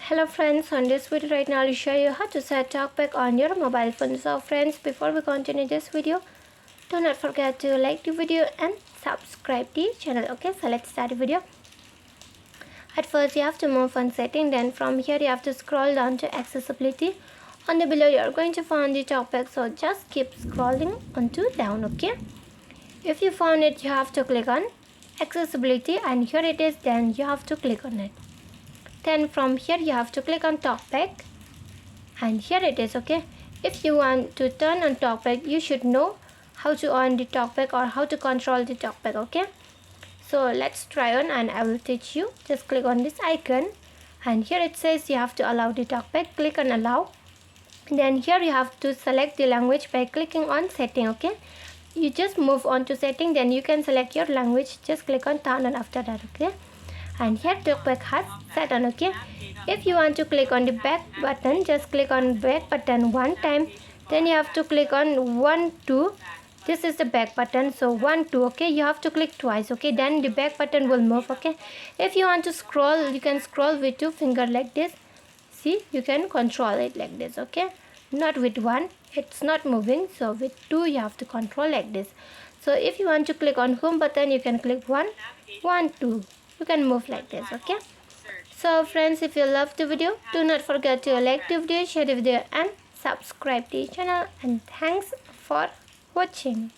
Hello friends, on this video right now I'll show you how to set talkback on your mobile phone. So friends, before we continue this video, do not forget to like the video and subscribe the channel. Okay, so let's start the video. At first you have to move on setting, then from here you have to scroll down to accessibility. On the below you are going to find the talkback, so just keep scrolling onto down. Okay, if you found it you have to click on accessibility and here it is, then you have to click on it. Then from here you have to click on talkback and here it is. Okay, if you want to turn on talkback you should know how to on the talkback or how to control the talkback. Okay, so let's try on and I will teach you. Just click on this icon and here it says you have to allow the talkback. Click on allow, then here you have to select the language by clicking on setting. Okay, you just move on to setting, then you can select your language. Just click on turn on after that. Okay, and here talkback has set on. Okay, if you want to click on the back button, just click on back button one time, then you have to click on 1 2. This is the back button, so 1 2. Okay, you have to click twice. Okay, then the back button will move. Okay, if you want to scroll, you can scroll with 2 fingers like this. See, you can control it like this. Okay, not with 1, it's not moving, so with 2 you have to control like this. So if you want to click on home button, you can click 1 1 2. You can move like this. Okay, so friends, if you love the video, do not forget to like the video, share the video and subscribe the channel, and thanks for watching.